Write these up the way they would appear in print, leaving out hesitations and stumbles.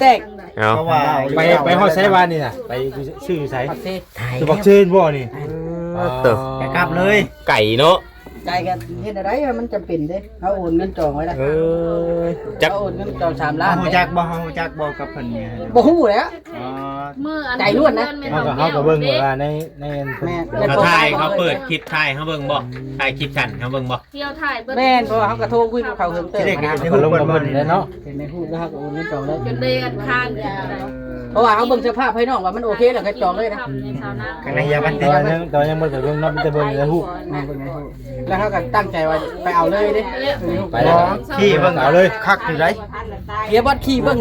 แตก เอา ไปฮอดไสบ้านนี่น่ะไปชื่อไส ประเทศไทย จะบอกเชิญบ่นี่ เติบ กลับเลย ไก่เนาะ ใจกันเฮ็ดอะไรมันจำเป็นเด้เขาโอนเงินจองไว้แล้ว จัก เขาโอนเงินจอง3ล้าน ฮู้จักบ่กับเพิ่นเนี่ย บ่ฮู้แล้ว อ๋อ มืออัน ใจล้วนนะ เขาก็เบิ่งว่าใน แม่ เขาถ่ายเขาเปิดคลิปถ่ายเขาเบิ่งบ่ถ่ายคลิปฉันเขาเบิ่งบ่ เที่ยวถ่ายเบิ้ล แม่นเพราะว่าเขาก็โทรคุยกับเขาเฮิงเติมนะ เขาลงมาเบิ่งแล้วเนาะ เป็นในฮู้แล้วเขาก็โอนเงินจองแล้ว จนเดือนคาน เพราะว่าเขาเบิ่งสภาพภายนอกว่ามันโอเคแล้วก็จองเลยนะ ทำในชาวนา กันยาบัน ต ติ อนยังบ่ได้เบิ่งเนาะมันจะเบิ่งในฮู้ แม่เบิ่งในฮู้แล้วเขาก็ตั้งใจว่าไปเอาเลยเด้ ไปแล้ว ขี่เบิ่ง เอาเลย คักอยู่ได เกียร์บอสขี่เบิ่ง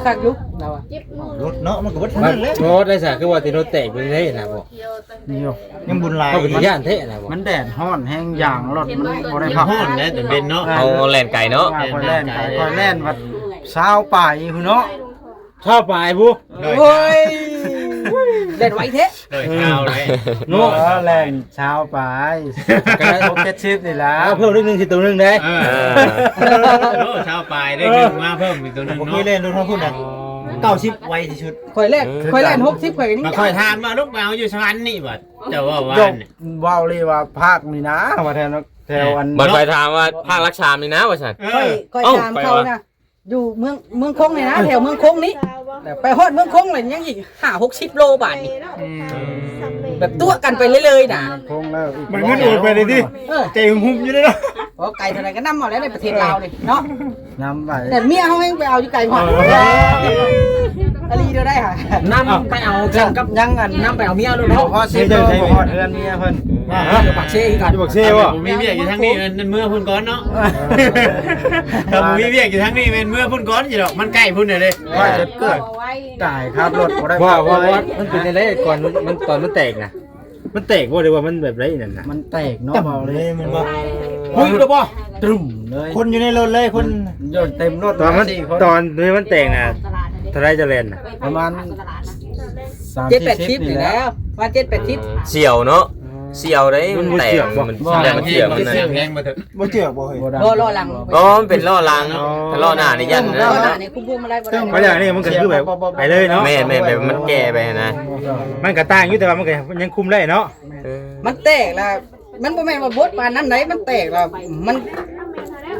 คักๆอยู่เราอะ รถเนาะมันก็บ่ทั มัน นเลย โน้ตได้ซะคือว่าติโนแตกไปเลยนะบ่ เที่ยวตั้ง นี่อยู่ยังบุญหลาย เขาเป็นย่านเทะนะบ่ มันแดดฮ้อนแห้งอย่างรถมันบ่ได้พัก ห้อนนะแต่เป็นเนาะ เอาแล่นไก่เนาะ คอยแล่นไปคอยแล่นวัดเช้าป่ายพุ่นเนาะ ชอบปลายบุ โอ้ยเล่นไว้เทะ โดยข้าวเลย โน้ แล่นเช้าป่ายก็ได้70นี่ล่ะ เอาเพิ่มนิดนึงสิตัวนึงได้ โอ้ชาวปลายได้เงินมาเพิ่มอีกตัวนึง ผม เนาะ มีเล่นรถของคุณน่ะ90ไวที่สุด ข่อยแล่น60ข่อยนี่ มาคอยถามมาลูกเอาอยู่สวรรค์นี่บัดเจ้าว่าว่า จบว้าวเลยว่าภาคนี่นะว่าแถวอัน บัดไปถามว่าภาครักชามนี่นะว่าซั่น ข่อยตามเขานะอยู่เมืองคงนี่นะแถวเมืองคงนี้ไปฮอดเมืองคงเลยยังอีก5-60โลบาทนี่แบบตัวกันไปเลยๆนะ คงแล้ว มันขึ้นอูดไปเลยดิ ใจหุ่มอยู่เลยเนาะ เพราะไก่เท่าไหร่ก็นำมาแล้วในประเทศลาวนี่เนาะ น้ำไป แต่เมียเขาเองไปเอาอยู่ไก่หอดอลีเดียวได้ค่ะ นำไปเอาจังกับยังอันนำไปเอาเมียลูกเนาะ พอ10โลพอเดือนเมียเพิ่น ปักเชอีกันปักเชว่ะ ผมมีเวียกอยู่ทั้งนี้มันเมื่อพุ่นก้อนเนาะถ้าผมมีเวียกอยู่ทั้งนี้เป็นเมื่อพุ่นก้อนอยู่ดอกมันใกล้พุ่นเลย ว่าจะเกิดจ่ายครับรถบ่ได้ ว่ามันเป็นอะไรก่อนมันตอนมันแตกนะมันแตกว่าเลยว่ามันแบบไรนั่นนะ มันแตกเนาะเบาเลยมันบ่ หุ้ยหรือเปล่า ตรุ่มเลย คนอยู่ในรถเลยคนโยนเต็มรถ ตอนมัน 4คน ตอนนี้มันแตกนะเท่าไรจะเล่นนะ ประมาณ 7-80นี่แล้วว่า7-80 เสี่ยวเนาะเสี่ยวได้มันแตกมันแต่มันเสี่ยวมันนั่น แรงมาเถอะ บ่เจือกบ่เฮ้ย รอหลัง อ๋อมันเป็นล่อลังถ้าล่อหน้านี่ยัน ร นะ อหน้านี่คุ้มๆอะไรบ่ได้ เพราะอย่างนี้มันก็คือแบบไปเลยเนาะ แม่นแบบมันแก่ไปนะ มันกระต่างอยู่แต่ว่ามันก็ยังคุมได้เนาะ มันแตกแล้วมันบ่แม่นว่าบดปานนั้นไหนมันแตกแล้วมัน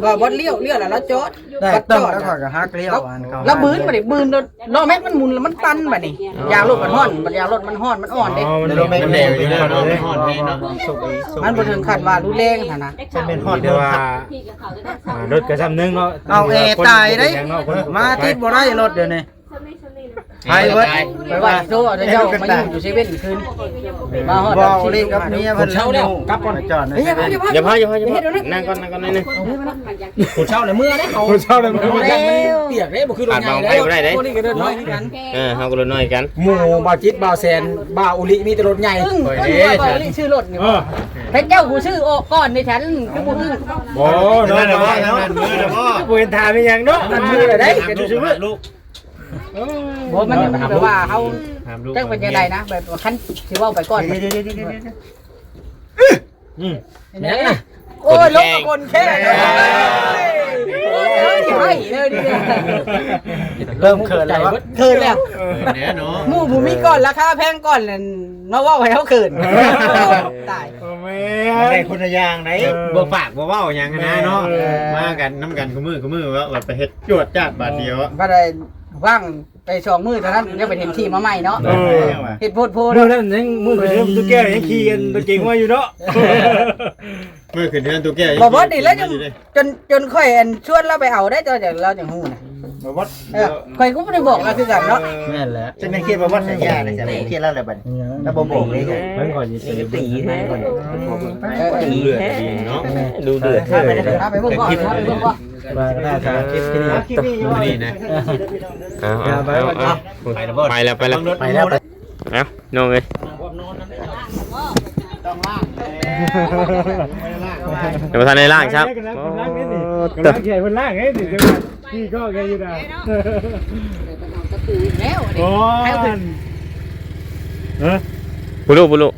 ว่าบดเลี้ยวแล้วเราจอด ได้ บัด ต้ จ อง อด แล้วก็ฮักเลี้ยวอันเขา แล้วบืนบ่ได้บืนล้อแม็กมันหมุนแล้วมันตันบัดนี้ยางรถมันฮ้อนบัดยางรถมันฮ้อนมันอ่อนเด้ มัน มันแรงอยู่แล้วเนาะฮอดแม่เนาะ สุกอีสุก มันบ่ถึงขั้นว่ารุนแรงหั่นนะ จะเป็นฮอด เดี๋ยวว่ารถกระซ้ำนึงเนาะ เอาเอตายได้มาติดบ่ได้รถเดี๋ยวนี้ไปเบิด ไปว่าโตเจ้ามาอยู่เซเว่นคืนมาฮอด บ่เล่นกับเมียเพิ่นกลับก่อนจอดนะ อย่าพา อย่าพานั่งก่อนนิดนึง ผู้เช่าในเมื่อได้เขาผู้เช่าในเมื่อเปียกได้บ่คือรถใหญ่ได้คนนี้ก็เดินน้อยกัน เฮาก็รถน้อยกัน หมู่บ่าวจิตบ่าวแซนบ่าวอุลิมีแต่รถใหญ่ ชื่อรถนี่แต่เจ้ากูชื่อโอก่อนในฉันคือบ่คือ บ่เนาะ นั่น เนาะ น่ะนั่นมือน่ะบ่ บ่เห็นทางเป็นหยังเนาะมันมือได้กันดูซิว่า ลูก บ่มันแปลว่าเฮา ถามลูก จังเป็นจังไดนะแบบคันสิเว้าไปก่อน เนี่ย โอ้ยลงกับคนแค่ให้เลยดิ เริ่มเขินแล้ว เขินแล้ว เนี่ยเนาะ หมู่บ่มีก่อนราคาแพงก่อนมาเว้าให้เฮาเขินตาย แม่ ได้คนละอย่างไหน บ่ฝากบ่เว้าหยังนะเนาะมากันน้ำกันกูมือว่าไปเฮ็ดจวดจ้าดบาดเดียว บ่ได้ว่างไป2มื้อเท่านั้นยังไปเห็นที่มาใหม่เนาะเฮ็ดโพดโพด เมื่อนั้นยังมือไปเริ่มตุ๊กแกยังขี่กันตัวจริงว่าอยู่เนาะ มือขึ้นเดือนตัวแก่ บ่บ่นี่แล้วจนค่อยชวนเราไปเอาได้ตัวจากเราจังฮู้นะ บ่วัด ค่อยก็บ่ได้บอกเราคือกันเนาะ แม่นแหละจะเป็นเครียดบ่วัดสัญญาเลยจ้ะเครียดแล้วอะไรบัดแล้วบ่บอกเลย เพิ่นก่อนสิตีให้ก่อน ดูเลือดดีเนาะ ดูเดือด ไปเบิ่งก่อนไปเบิ่งก่อน ว่าถ้าจะคลิปที่นี่ นี่นะ ไปแล้วไปแล้ว ไปแล้ว เอ้าน้องเอ้ย เดี๋ยวมาทานในล่างครับ กำลังใหญ่คนล่างไงถึงจะพี่ก็แกอยู่นะ แล้ว โอ้ยเออ บุรุ บ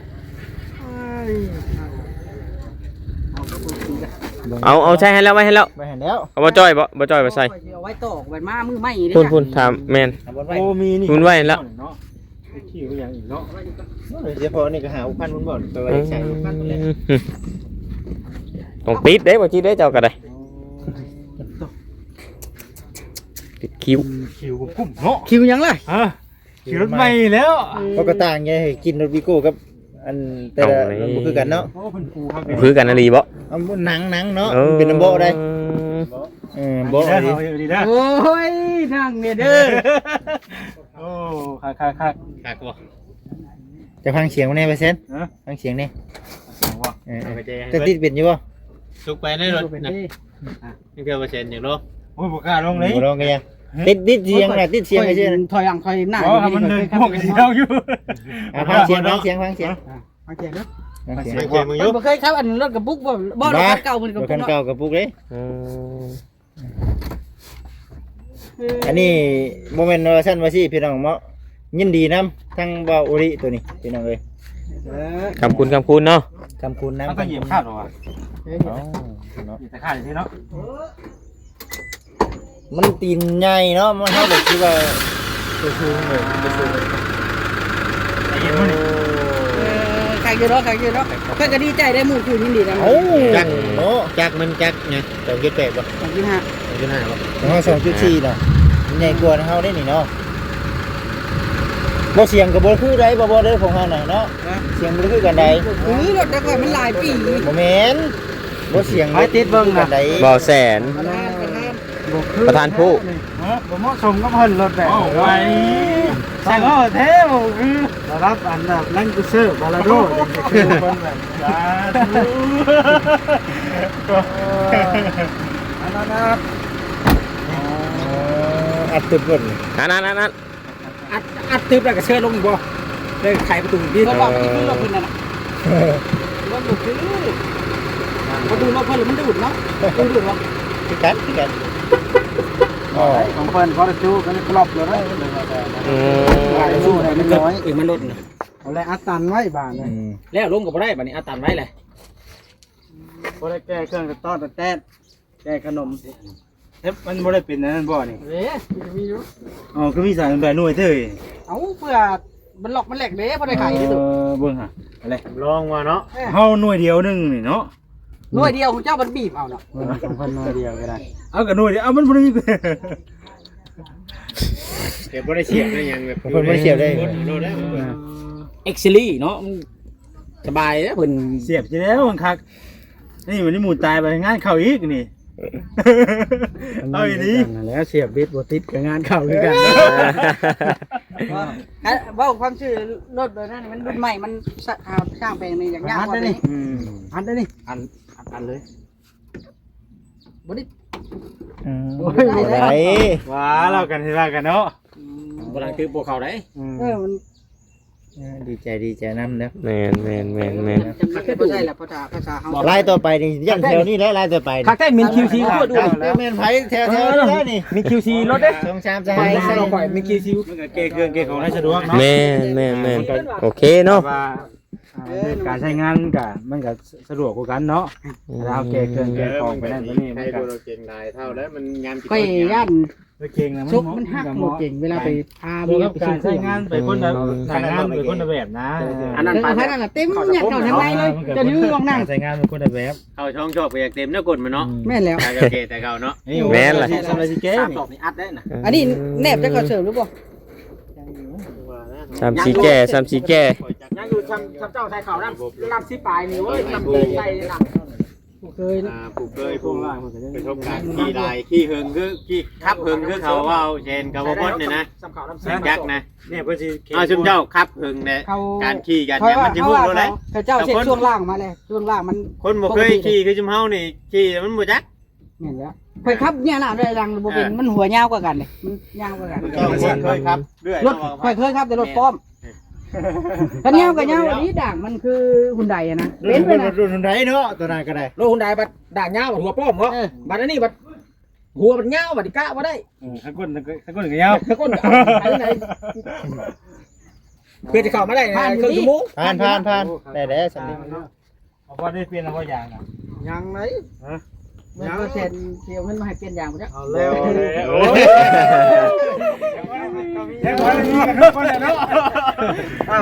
เอาใช้ให้แล้วไว้ให้แล้ว ไปเห็นแล้ว เอาบ่จ้อยบ่จ้อยบ่ใส่ เอาไว้ตอกไว้มามือใหม่เด้ พุ่นถามแม่น โอ้มีนี่ พุ่นไว้แล้ว เนาะขี้ก็ยังอีกเนาะ เฉพาะนี่ก็หาอุพันธ์มันบ่ไปไว้ใช้ ต้องติดเด้บ่จิเด้เจ้าก็ได้ติดคิ้ว คิวกุ้มเนาะ คิวยังล่ะ คิวรถใหม่แล้ว ก็กระต่างไงกินรถวิโก้กับอันแต่ละมันบ่คือกันเนาะ โอ้เพิ่นปูครับ คือกันอะลีบ่ เอาหนังเนาะเป็นน้ำโบได้โบ ได้ ดี ดีนะ โอ้ยนั่งเนี่ยเด้อ โอ้คักคักบ่ จะฟังเสียงมันแน่ไปเซนฟังเสียงนี่จะติดเป็นอยู่บ่ สุกไปในรถนะนี่คือเปอร์เซ็นต์อย่างโล โอ้ยบ่กล้าลงเลย บ่ลองกันยังติดเสียงน่ะติดเสียงไอ้ซื่อ ถอยหลังถอยหน้า อ๋อมันเลยพวกสิเฮาอยู่ ฟังเสียงฟังเสียง ฟังเสียงเด้อ ฟังเสียง เกมมึงอยู่ บ่เคยครับอันรถกระปุกบ่รถเก่ามันกระ รถ ปุ คั ก นเก่ากับปุกเด้ อืม อันนี้โมเมนต์ว่าซั่นว่าสิพี่น้องเนาะยินดีนำทั้งบ่าวอุริตัวนี้พี่น้องเอ้ย คำคุณเนาะ คำคุณนำ มันก็เหยียบคาดหรอวะ อ๋อเนาะ เหยียบแต่คาดสิเนาะ มันตีนใหญ่เนาะมันเท่ากับที่ว่าตัวสูงเลยตัวสูง ไอ้เหี้ยมันนี่ ใครเยอะเนาะใครเยอะเนาะเพิ่นก็ดีใจได้หมู่คืนยินดีนะ โอ้ จัก เนาะ จักมันจักไง2.8บ่ 25 2.5บ่ ของเรา2.4เนาะใหญ่กว่าเฮาได้นี่เนาะบ่เสียงก็บ่คือใดบ่เด้อของเฮาน่ะเนาะเสียงบ่คือกันใด รถแต่ก่อนมันหลายปี บ่แม่นบ่เสียงบ่ติดเบิ่งน่ะใด บ่แสนประธานผู้ บ่เหมาะสมกับเพิ่นรถแบบไว้ใช่ก็แท้บ่คือระดับอันดับแรงกูเซอร์บาลาโดคือเพิ่นแบบสาธุอันนั้น อัดตึบเบิ่น นั่น อัดตึบแล้วก็เชิญลงอีกบ่เลยไขประตูดีก็บอกที่รถเพิ่นนั่นน่ะรถดูดคือประตูรถเพิ่นมันดูดเนาะดูดเนาะ คือกันอ๋อ ของเพิ่นพอจะจูกันกรอบเลย อืม สู้ได้มันน้อยมันลดน่ะ เอาเลยอัดตันไว้บ้านเลย แล้วลงก็บ่ได้บัดนี้อัดตันไว้เลย บ่ได้แก้เครื่องกระต้อนแต้นแก้ขนมเอ๊ะมันบ่ได้เป็นนั่นบ่นี่ เด้มีอยู่ อ๋อคือมีสายแบบหน่วยเด้อ เอาเพื่อมันหลอกมันแหลกเด้บ่ได้ขายที่สุด เบิ่งฮะอะไร ลองว่าเนาะ เฮาหน่วยเดียวนึงนี่เนาะ หน่วยเดียวของเจ้ามันบีบเอาเนาะ ของเพิ่นหน่วยเดียวก็ได้เอากับหน่วยเดียวเอามันบ่ได้มี เดี๋ยวบ่ได้เสียบได้ยังแบบ เพิ่นบ่ได้เสียบได้ โลดได้ เอ็กซิลี่เนาะสบายแล้วเพิ่น เสียบสิแล้วมันคักนี่มันนี่หมูตายไปงานเข้าอีกนี่เอาอีนี้แล้วเสียบบิดบ่ติดกับงานเข้าคือกัน ว่าความชื่อรถแบบนั้นมันรุ่นใหม่มันสร้างแปลงนี่อย่างยากกว่านี้ อันได้นี่ อันเลยบ่ได้ ไหน ว้าเรากันสิว่ากันเนาะ บ่ได้คือพวกเขาได้มัน ดีใจนำเด้อ แม่น บ่ใช่ละภาษาเฮา ลายต่อไปนี่ยันแถวนี้แล้วลายต่อไป คักได้มิน QC ก็ดู แม่นไผแถวนี้แล้วนี่ มี QC รถเด้ 2 3 ใส่ใส่ข่อยมี QC มันก็เกเครื่องเกของให้สะดวกเนาะ แม่นโอเคเนาะ ว่าการใช้งานก็มันก็สะดวกกว่ากันเนาะเราเกเครื่องเกของไปนั่นไปนี่มันก็ เก่งได้เท่าแล้วมันงาน ไปย่าน เก่งนะ ซุกมันหักหมดเก่งเวลาไปพา เมื่ เมีย อ ไป การ ส่ง ใช้งานไปคนละทางงานไปคนละแบบนะ อันนั้นไปนั่นน่ะเต็มอยากเข้าทางไหนเลยจะยื้อวางนั่ง ใช้งานเป็นคนละแบบ เข้าช่องชอบไปอยากเต็มเนื้อกดมันเนาะ แม่นแล้ว แต่เกแต่เก่าเนาะ ทำอะไรสิเก๋นี่ อัดได้น่ะอันนี้แนบจะก็เสริมหรือบ่ 3-4แก่ ยังอยู่ทำเจ้าใส่เขานำลำสิปลายนี่เว้ยลำเตยใส่หลังเคยนะ ผู้เคยผู้ไปทบการขี้ลายขี้เฮิงคือขี้คับเฮิงคือเขาว่าเชนกับบ่เนี่ยนะ สำเขาลำ เสียงยักษ์นะ เนี่ยเพื่อสิ เอาชุมเจ้าคับเฮิงเนี่ยการขี่กันเนี่ยมันจะพูดรู้เลย เจ้าเช็ดช่วงล่างมาเลยช่วงล่างมัน คนบ่เคยขี่คือชุมเฮานี่ขี่มันบ่จัก เห็นแล้วเคยครับเนี่ยน่ะได้รังบ่เป็นมันหัวยาวกว่ากันเลยมันยาวกว่ากัน เคยครับเรื่อย รถเคยครับแต่รถป้อมคันยาวกับยาวอันนี้ด่างมันคือหุ่นใดอะนะเป็นไปนะ รุ่นไหนเนาะตัวนั้นก็ได้ รถหุ่นใดบัดด่างยาวบัดหัวป้อมเหรอบัดอันนี้บัดหัวบัดยาวบัดกะบ่ได้ ถ้าก้นก็ยาว ถ้าก้นเอาไปไหนเพื่อจะเข้ามาได้นะครึ่งชั่วโมง ผ่านได้สันนิษ เอาพอได้เปลี่ยนเอาพออย่างอ่ะ ยังไหน แล้วก็เซ็นเสียเงินมาให้เปลี่ยนยางบ่จ๊ะ เอาแล้วโอ้ยยังบ่ได้มีกันทุกคนเนาะ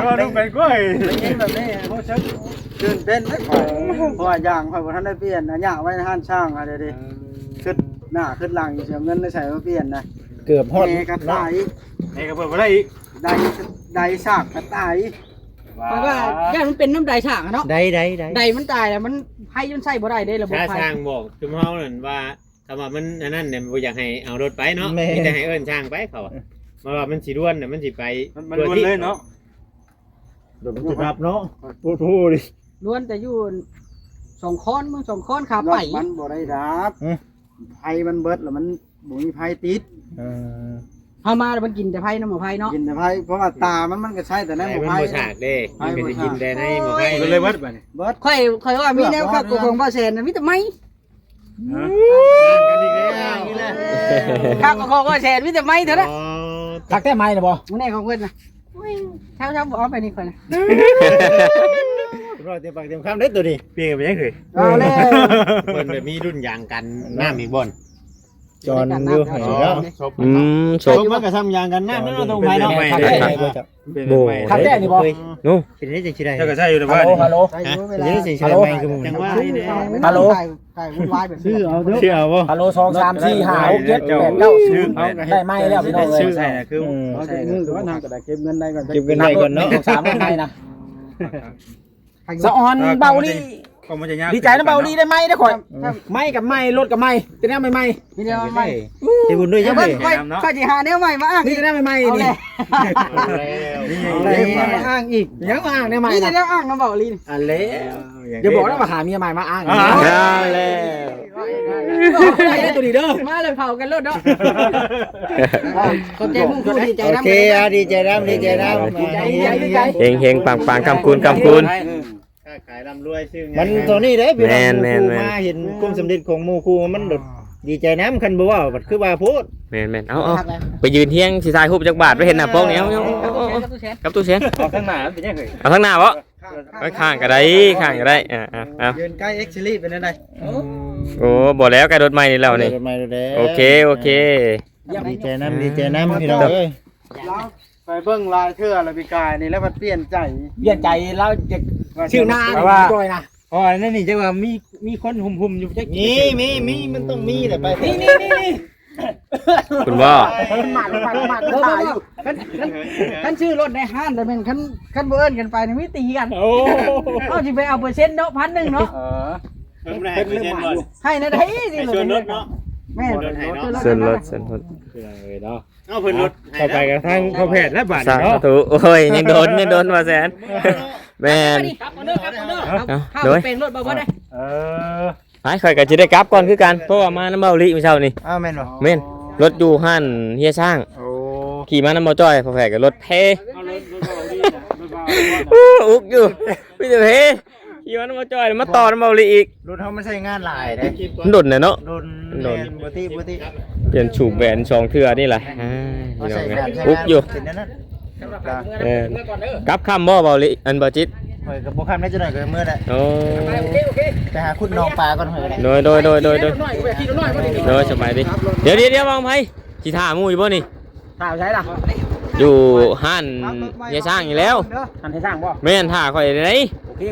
ก็ต้องเป็นก้อยยิงแบบนี้บ่ชักตื่นเต้นได้ข่อยเพราะว่าย่างข่อยบ่ทันได้เปลี่ยนนะย่างไว้ในห้านช่างอ่ะเด้ๆขึ้นหน้าขึ้นหลังเสียเงินได้ใส่มาเปลี่ยนนะ เกือบฮอด แม่กระต่ายแม่ก็เปิดบ่ได้อีกได้ซากกระต่าย เพราะว่าย่านมันเป็นน้ำใดฉากเนาะ ได้ ใดมันตายแล้วมันไผมันใช้บ่ได้ได้ระบบ ถ้า ไฟ ช่างบอกจุมเฮานั่นว่าคำว่ามันอันนั้นเนี่ยบ่อยากให้เอารถไปเนาะมีแต่ให้เอิ้นช่างไปเขาอะมาว่ามันสิด้วนน่ะมันสิไป มันล้วนเลยเนาะ โดนมันรับเนาะพูดดิ ล้วนแต่อยู่2ค้อนมึง2ค้อนขาไป มันบ่ได้รับไผมันเบิดแล้วมันบ่มีไผติด เฮามาแล้วมันกินแต่ไผน้ำหมูไผเนาะ กินแต่ไผเพราะว่าตามันก็ใช้แต่ใน ไอ้ หมู่ มัน ไผ บ่ฉากเด้มันก็สิกินแต่ในหมู่ไผ มันเลยเบิดบัดนี้เบิด ค่อยว่ามีแนวครับของบ่แซนมีแต่ไม้ กันอีกแล้วนี่แหละ ครับของบ่แซนมีแต่ไม้เท่านั้น ตักแต่ไม้น่ะบ่ มื้อนี้ของเพิ่นน่ะเช้าบ่เอาไปนี่ค่อยนะ รอเต็มปากเต็มคำได้ตัวนี้ เปลี่ยนไปยังเคย เอาแล้ว เพิ่นแบบมีรุ่นยางกันน้ำอีกบ่อน จอนอยู่ให้เนาะ โชคมันก็ทำยางกันน้ำมันต้องไปเนาะ ตักแต่ไม้บ่จับ โบ ตักแต่นี่บ่ นู้ เป็นได้จังซี่ได้ เจ้าก็ใช้อยู่แต่ว่า ฮัลโหล ใส่อยู่เว เป็น ลา ได้จังซี่ได้ไม้คือมึง จังว่า ฮัลโหล ไก่วุ่นวายแบบนี้ ชื่อเอาเด้อชื่อเอาบ่ ฮัลโหล2 3 4 5 6 7 8 9 10ได้ไม้แล้วพี่น้องเอ้ย ชื่อใช่น่ะคือเอาแต่เงินแต่ว่าทางก็ได้เก็บเงินได้ก่อน เก็บเงินได้ก่อนเนาะ3ไม้นะสะออนเบานี่ ก็มันจะยาก ดีใจนะเบาดีได้ไหมได้ข่อยไม่กับไม่รถกับไม่จะได้ไม่ นี่เดียวไม่ ที่บุญด้วยยังไง ค่อยสิหาแนวใหม่มาอ้าง นี่จะได้ไม่ เอา นี่ แหละ มาอ้างอีกยังมาอ้างได้ไหม นี่จะแนวอ้างน้ำเบาลีน อันเล่อย่าบอกนะว่าหาเมียใหม่มาอ้าง แล้ว ได้ตัวดีเด้อ มาเลยเผากันรถเนาะขอบใจมุ่งคุณดีใจ โอ น้ำ เคดีใจน้ำดีใจน้ำ เฮงปังกำคูณ ขายร่ำรวยชื่อ มันตัวนี้เด้พี่น้องครูมาเห็นความสำเร็จของหมู่ครูมันดดดีใจน้ำคันบ่ว่าคือว่าพูด แม่นเอาไปยืนเที่ยงสิทายฮูบจักบาทไปเห็นหน้าโป้งนี่เอากับตู้เสียง เอาข้างหน้าเป็นยังไง เอาทางหน้าบ่ไปข้างก็ได้เอา ยืนใกล้เอ็กซิลี่เป็นยังไง โอ้บ่แล้วไกลรถใหม่นี่แล้วนี่ โอเค ดีใจน้ำดีใจน้ำพี่น้องเอ้ย ไปเบิ่งลายเทื่อละพี่กายนี่แล้วมันเปลี่ยนใจ เปลี่ยนใจแล้วจะชื่อหน้าจอยนะ อ๋อนั่นนี่จะว่ามีคนหุ่มอยู่จัก มีมันต้องมีแหละไปนี่ คุณบ่ มันหมัดตายอยู่คันชื่อรถในห้างแต่เป็นคันเบิ้นกันไปนี่มีตีกันเอาจิไปเอาเปอร์เซ็นต์เนาะ1,000เนาะ เป็นเรื่องใหม่ ให้นะได้สิ ชวนรถเนาะ แม่ เส้นรถ เอาเพิ่นรถ เข้าไปกับทางพ่อแพทย์และบาด สา เนาะ ธุโอ้ยยังโดนว่าแสนแม่น โดยเป็นรถบ่ได้ ไปข่อยก็สิได้กลับก่อนคือกันเพราะว่ามาน้ำเบาลิมื้อเช้านี่ อ้าวแม่นบ่ แม่นรถอยู่ห้านเฮียช่าง โอ้ ขี่มาน้ำบ่จ้อยพอแฝกกับรถเพ เอารถเบา อุกอยู่พี่เดเพขี่มาน้ำบ่จ้อยมาต่อน้ำเบาลิอีก รถเฮามันใช้งานหลายเด้ มันโดดเนาะ โดนบ่ติ เปลี่ยนฉูบแหวน2เทื่อนี่แหละอุกอยู่กลับคำบ่เบาลิอันบ่จิต ข่อยก็บ่คันได้จังได๋ก็มื้อน่ะ โอ้ ไปหาคุณน้องปลาก่อนข่อยก็ได้ โดยสบายดิเดี๋ยววางไผสิท่าหมู่อยู่บ่นี่ ถามใช่ล่ะ อยู่ห้านเฮียช่างอยู่แล้ว ทันให้สร้างบ่ แม่นท่าข่อยไหน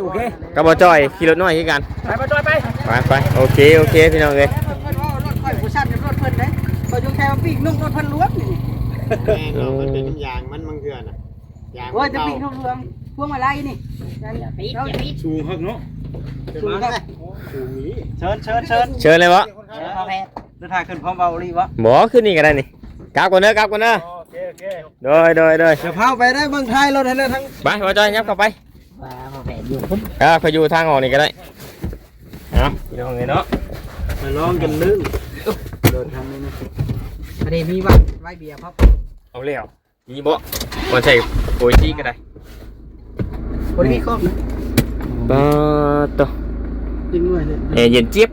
โอเค กับบ่จ้อยขี่รถน้อยคือกัน ไปมาจอยไป ไปโอเคพี่น้องเอ้ย รถค่อยผู้ชันรถเพิ่นเด้ก็อยู่แค่ปีกนุ่งรถเพิ่นล้วนนี่ มันเป็นยางมันเกลือน่ะยาง โอ้ยจะปีกนุ่งเรืองพวงมาลัยนี่อย่าปีก ชูฮักเนาะ ชูกัน เชิญ เชิญเลยวะ พอแพทย์ เดินทางขึ้นพร้อมเบาลีวะ บ่ขึ้นนี่ก็ได้นี่กลับก่อนเด้อ โอเค โดย เดี๋ยวพาไปได้เมืองไทยรถให้เลยทั้ง ไปบ่จอยยับเข้าไป พอแพทย์อยู่พุ่น ไปอยู่ทางออกนี่ก็ได้เอาพี่น้องเอ้ยเนาะ มาลองกันลื่นเดินทางนี้นะ อันนี้มีวัดไว้เบียร์ครับ เอาแล้วนี่บ่มันใส่โปรยจี้ก็ได้ บ่ได้มีครบนะ บ่ต จริงด้วยเนี่ย เย็นเจี๊ยบ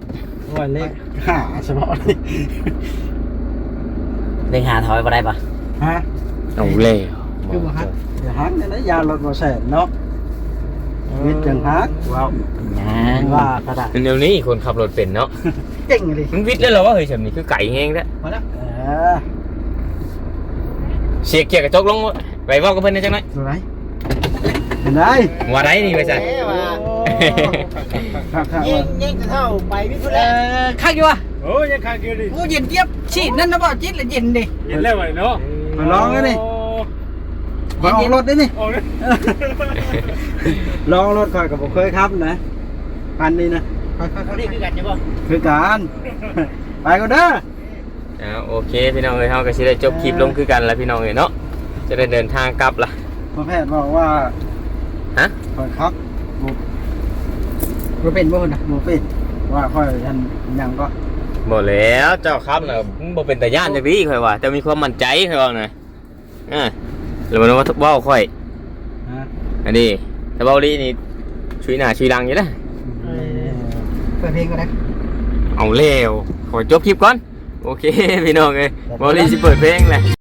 ว่าเล็กหาเฉพาะเลย เล็งหาถอยบ่ได้ปะ ฮะ เอาแล้ว คือบ่ฮัก เดี๋ยวฮักเนี่ยนะยารถมาแสนเนาะ วิทย์จังฮักว้าวว่ากระดาษ เดี๋ยวนี้คนขับรถเป็นเนาะ เก่งเลย มึงวิทย์แล้วเหรอวะเฮ้ยฉันนี่คือไก่แห้งแล้ว พอแล้ว เสียเกียร์กระจกลงไปเว่ากับเพิ่นได้จังได๋ ดูไรเห็นไหม ว่าได้นี่ไปซะ ยิงจะเข้าไปวิทย์แล้ว ข้างอยู่วะ โอ้ยยังขาดอยู่ดิ โอ้เย็นเจี๊ยบฉีดนั่นนะบ่จิตละเย็นดิ เห็นแล้วไว้เนาะ มาลองกันนี่มาออกรถได้นี่ โอ้ย ลองรถคอยกับผมเคยครับนะคันนี้นะ นี่คือกันใช่ป่ะ คือการไปก็เด้อ โอเคพี่น้องเอ้ยเฮาก็สิได้จบคลิปลงคือกันแล้วพี่น้องเอ้ยเนาะจะได้เดินทางกลับล่ะ พ่อแพทย์บอกว่า ฮะ คอยครับ บ่เป็นบ่คนน่ะ โมเป็นว่าค่อยยันยังก็ บ่แล้วเจ้าครับน่ะมึงบ่เป็นตาย่านจักดีค่อยว่าแต่มีความมั่นใจค่อยว่านะแล้วมันว่าเว้าค่อยอันนี้ถ้าเว้าดีนี่ช่วยหน้าช่วยดังอยู่นะ เปิดเพลงก็ได้ เอาแล้วขอจบคลิปก่อนโอเคพี่น้องเอ้ยเว้าดีสิเปิดเพลงแหละ